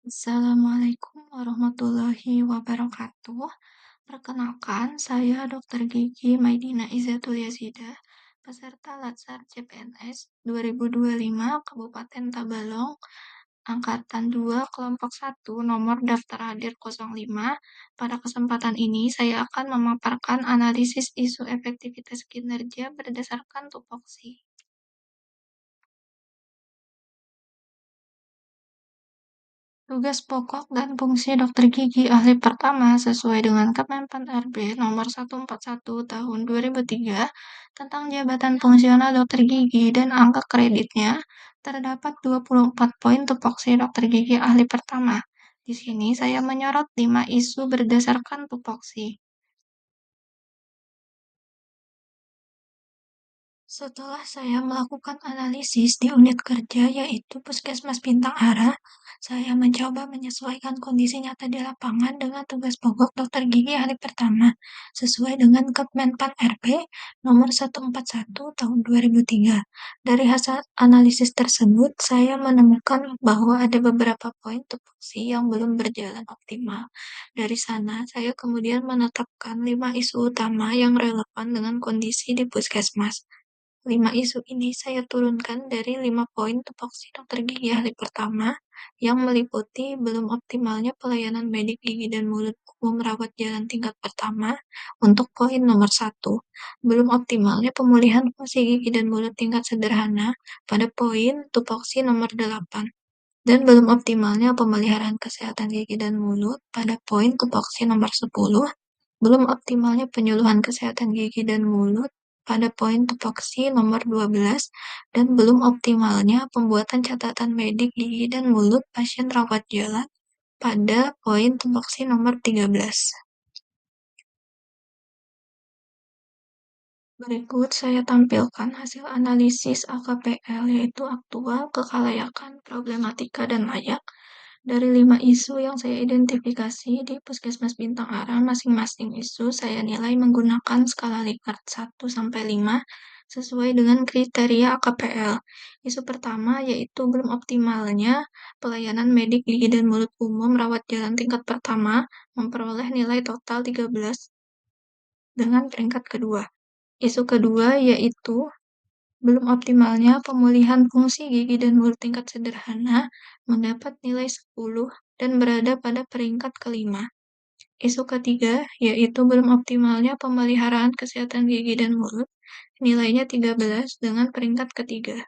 Assalamualaikum warahmatullahi wabarakatuh. Perkenalkan, saya Dr. Gigi Maidina Izzatul Yazidah, peserta Latsar CPNS 2025 Kabupaten Tabalong, Angkatan 2, Kelompok 1, nomor daftar hadir 05. Pada kesempatan ini, saya akan memaparkan analisis isu efektivitas kinerja berdasarkan tupoksi. Tugas pokok dan fungsi dokter gigi ahli pertama sesuai dengan Kemenpan RB nomor 141 tahun 2003 tentang jabatan fungsional dokter gigi dan angka kreditnya, terdapat 24 poin tupoksi dokter gigi ahli pertama. Di sini saya menyorot 5 isu berdasarkan tupoksi. Setelah saya melakukan analisis di unit kerja yaitu Puskesmas Bintang Ara, saya mencoba menyesuaikan kondisi nyata di lapangan dengan tugas pokok dokter gigi hari pertama sesuai dengan Kemenpan RB nomor 141 tahun 2003. Dari hasil analisis tersebut, saya menemukan bahwa ada beberapa poin tupoksi yang belum berjalan optimal. Dari sana, saya kemudian menetapkan 5 isu utama yang relevan dengan kondisi di Puskesmas. 5 isu ini saya turunkan dari 5 poin tupoksi dokter gigi ahli pertama yang meliputi belum optimalnya pelayanan medik gigi dan mulut umum rawat jalan tingkat pertama untuk poin nomor 1, belum optimalnya pemulihan fungsi gigi dan mulut tingkat sederhana pada poin tupoksi nomor 8, dan belum optimalnya pemeliharaan kesehatan gigi dan mulut pada poin tupoksi nomor 10, belum optimalnya penyuluhan kesehatan gigi dan mulut pada poin tupoksi nomor 12, dan belum optimalnya pembuatan catatan medik gigi dan mulut pasien rawat jalan pada poin tupoksi nomor 13. Berikut saya tampilkan hasil analisis AKPL, yaitu aktual, kekalayakan, problematika, dan layak. Dari 5 isu yang saya identifikasi di Puskesmas Bintang Ara, masing-masing isu saya nilai menggunakan skala Likert 1-5 sesuai dengan kriteria AKPL. Isu pertama yaitu belum optimalnya pelayanan medik gigi dan mulut umum rawat jalan tingkat pertama memperoleh nilai total 13 dengan peringkat kedua. Isu kedua yaitu belum optimalnya pemulihan fungsi gigi dan mulut tingkat sederhana mendapat nilai 10 dan berada pada peringkat kelima. Isu ketiga yaitu belum optimalnya pemeliharaan kesehatan gigi dan mulut, nilainya 13 dengan peringkat ketiga.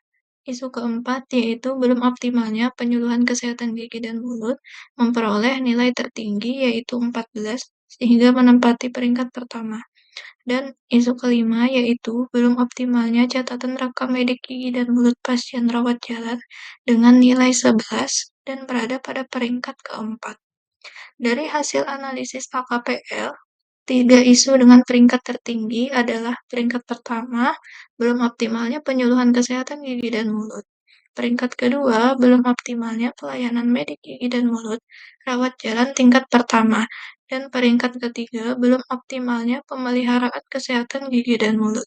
Isu keempat yaitu belum optimalnya penyuluhan kesehatan gigi dan mulut memperoleh nilai tertinggi yaitu 14 sehingga menempati peringkat pertama. Dan isu kelima yaitu belum optimalnya catatan rekam medik gigi dan mulut pasien rawat jalan dengan nilai 11 dan berada pada peringkat keempat. Dari hasil analisis AKPL, 3 isu dengan peringkat tertinggi adalah peringkat pertama, belum optimalnya penyuluhan kesehatan gigi dan mulut. Peringkat kedua, belum optimalnya pelayanan medik gigi dan mulut, rawat jalan tingkat pertama. Dan peringkat ketiga, belum optimalnya pemeliharaan kesehatan gigi dan mulut.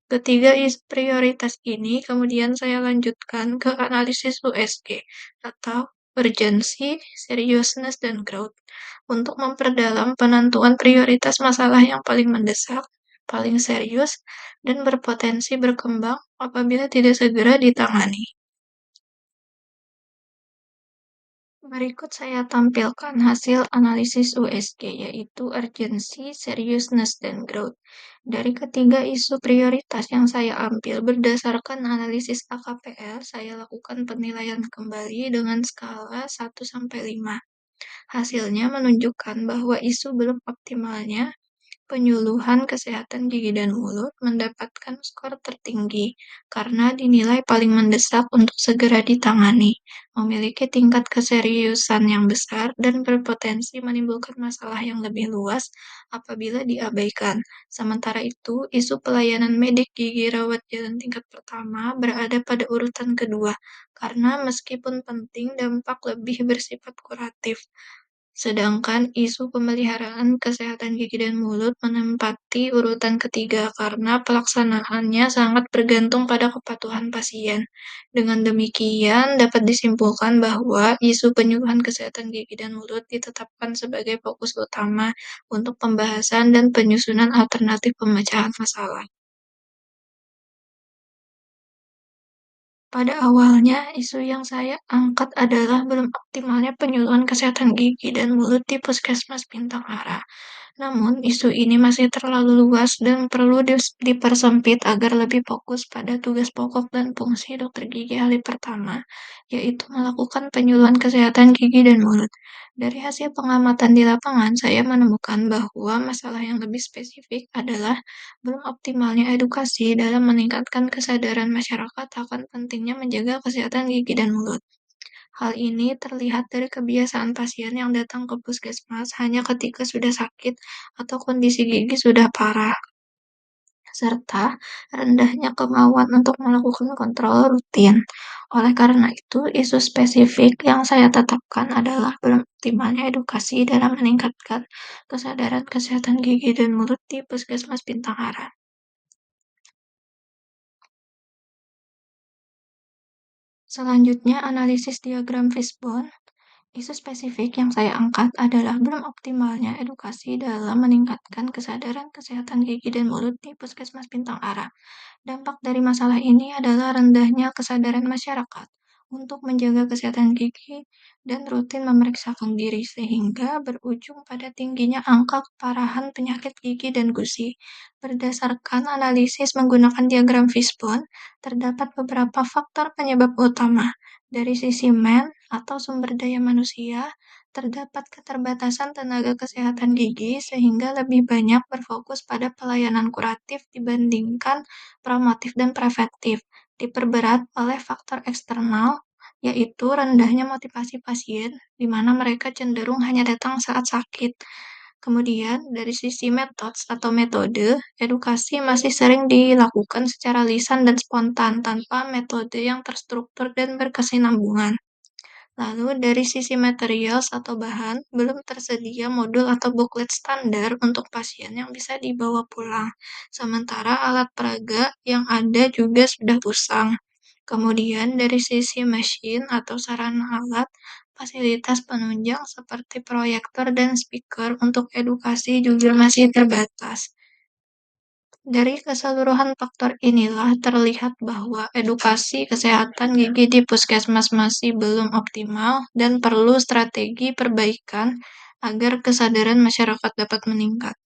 Ketiga prioritas ini kemudian saya lanjutkan ke analisis USG atau urgency, seriousness, dan growth untuk memperdalam penentuan prioritas masalah yang paling mendesak, paling serius, dan berpotensi berkembang apabila tidak segera ditangani. Berikut saya tampilkan hasil analisis USG, yaitu urgency, seriousness, dan growth. Dari ketiga isu prioritas yang saya ambil berdasarkan analisis AKPL, saya lakukan penilaian kembali dengan skala 1-5. Hasilnya menunjukkan bahwa isu belum optimalnya penyuluhan kesehatan gigi dan mulut mendapatkan skor tertinggi karena dinilai paling mendesak untuk segera ditangani, memiliki tingkat keseriusan yang besar, dan berpotensi menimbulkan masalah yang lebih luas apabila diabaikan. Sementara itu, isu pelayanan medik gigi rawat jalan tingkat pertama berada pada urutan kedua, karena meskipun penting, dampak lebih bersifat kuratif. Sedangkan isu pemeliharaan kesehatan gigi dan mulut menempati urutan ketiga karena pelaksanaannya sangat bergantung pada kepatuhan pasien. Dengan demikian, dapat disimpulkan bahwa isu penyuluhan kesehatan gigi dan mulut ditetapkan sebagai fokus utama untuk pembahasan dan penyusunan alternatif pemecahan masalah. Pada awalnya, isu yang saya angkat adalah belum optimalnya penyuluhan kesehatan gigi dan mulut di Puskesmas Bintang Ara. Namun, isu ini masih terlalu luas dan perlu dipersempit agar lebih fokus pada tugas pokok dan fungsi dokter gigi ahli pertama, yaitu melakukan penyuluhan kesehatan gigi dan mulut. Dari hasil pengamatan di lapangan, saya menemukan bahwa masalah yang lebih spesifik adalah belum optimalnya edukasi dalam meningkatkan kesadaran masyarakat akan pentingnya menjaga kesehatan gigi dan mulut. Hal ini terlihat dari kebiasaan pasien yang datang ke puskesmas hanya ketika sudah sakit atau kondisi gigi sudah parah, serta rendahnya kemauan untuk melakukan kontrol rutin. Oleh karena itu, isu spesifik yang saya tetapkan adalah belum optimalnya edukasi dalam meningkatkan kesadaran kesehatan gigi dan mulut di Puskesmas Bintang Ara. Selanjutnya, analisis diagram fishbone. Isu spesifik yang saya angkat adalah belum optimalnya edukasi dalam meningkatkan kesadaran kesehatan gigi dan mulut di Puskesmas Bintang Ara. Dampak dari masalah ini adalah rendahnya kesadaran masyarakat untuk menjaga kesehatan gigi dan rutin memeriksakan diri sehingga berujung pada tingginya angka keparahan penyakit gigi dan gusi. Berdasarkan analisis menggunakan diagram fishbone, terdapat beberapa faktor penyebab utama. Dari sisi atau sumber daya manusia, terdapat keterbatasan tenaga kesehatan gigi sehingga lebih banyak berfokus pada pelayanan kuratif dibandingkan promotif dan preventif, diperberat oleh faktor eksternal, yaitu rendahnya motivasi pasien, di mana mereka cenderung hanya datang saat sakit. Kemudian, dari sisi metode, edukasi masih sering dilakukan secara lisan dan spontan tanpa metode yang terstruktur dan berkesinambungan. Lalu dari sisi materials atau bahan, belum tersedia modul atau booklet standar untuk pasien yang bisa dibawa pulang. Sementara alat peraga yang ada juga sudah usang. Kemudian dari sisi mesin atau sarana alat, fasilitas penunjang seperti proyektor dan speaker untuk edukasi juga masih terbatas. Dari keseluruhan faktor inilah terlihat bahwa edukasi kesehatan gigi di puskesmas masih belum optimal dan perlu strategi perbaikan agar kesadaran masyarakat dapat meningkat.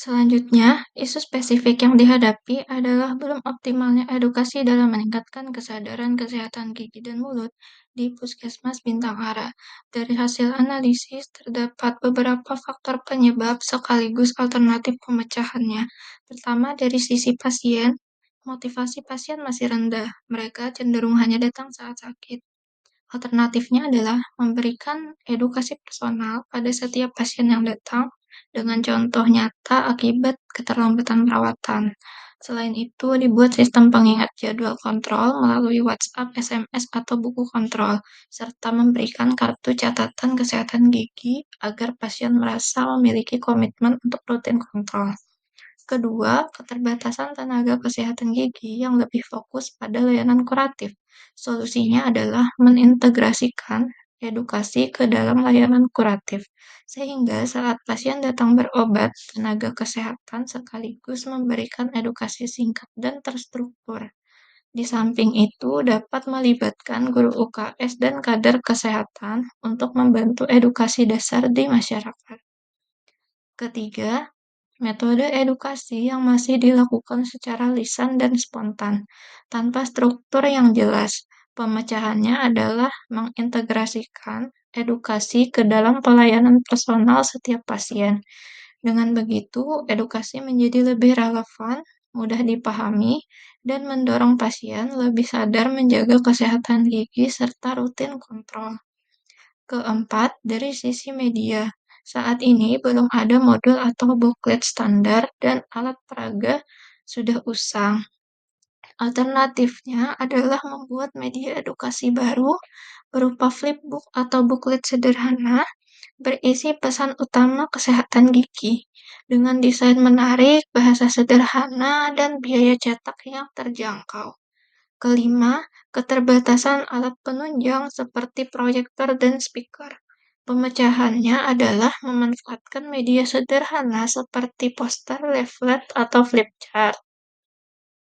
Selanjutnya, isu spesifik yang dihadapi adalah belum optimalnya edukasi dalam meningkatkan kesadaran kesehatan gigi dan mulut di Puskesmas Bintang Ara. Dari hasil analisis, terdapat beberapa faktor penyebab sekaligus alternatif pemecahannya. Pertama, dari sisi pasien, motivasi pasien masih rendah. Mereka cenderung hanya datang saat sakit. Alternatifnya adalah memberikan edukasi personal pada setiap pasien yang datang dengan contoh nyata akibat keterlambatan perawatan. Selain itu, dibuat sistem pengingat jadwal kontrol melalui WhatsApp, SMS, atau buku kontrol, serta memberikan kartu catatan kesehatan gigi agar pasien merasa memiliki komitmen untuk rutin kontrol. Kedua, keterbatasan tenaga kesehatan gigi yang lebih fokus pada layanan kuratif. Solusinya adalah menintegrasikan edukasi ke dalam layanan kuratif, sehingga saat pasien datang berobat, tenaga kesehatan sekaligus memberikan edukasi singkat dan terstruktur. Di samping itu, dapat melibatkan guru UKS dan kader kesehatan untuk membantu edukasi dasar di masyarakat. Ketiga, metode edukasi yang masih dilakukan secara lisan dan spontan, tanpa struktur yang jelas. Pemecahannya adalah mengintegrasikan edukasi ke dalam pelayanan personal setiap pasien. Dengan begitu, edukasi menjadi lebih relevan, mudah dipahami, dan mendorong pasien lebih sadar menjaga kesehatan gigi serta rutin kontrol. Keempat, dari sisi media. Saat ini belum ada modul atau booklet standar dan alat peraga sudah usang. Alternatifnya adalah membuat media edukasi baru berupa flipbook atau buklet sederhana berisi pesan utama kesehatan gigi dengan desain menarik, bahasa sederhana, dan biaya cetak yang terjangkau. Kelima, keterbatasan alat penunjang seperti proyektor dan speaker. Pemecahannya adalah memanfaatkan media sederhana seperti poster, leaflet, atau flipchart.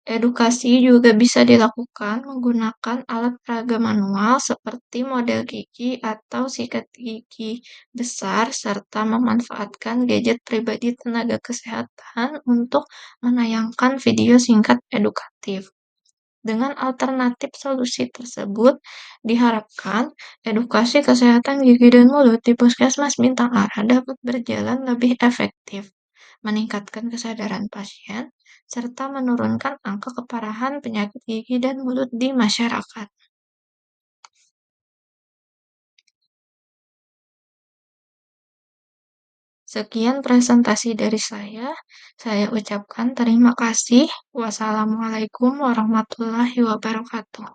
Edukasi juga bisa dilakukan menggunakan alat peraga manual seperti model gigi atau sikat gigi besar, serta memanfaatkan gadget pribadi tenaga kesehatan untuk menayangkan video singkat edukatif. Dengan alternatif solusi tersebut, diharapkan edukasi kesehatan gigi dan mulut di Puskesmas Bintang Ara dapat berjalan lebih efektif, meningkatkan kesadaran pasien, serta menurunkan angka keparahan penyakit gigi dan mulut di masyarakat. Sekian presentasi dari saya. Saya ucapkan terima kasih. Wassalamualaikum warahmatullahi wabarakatuh.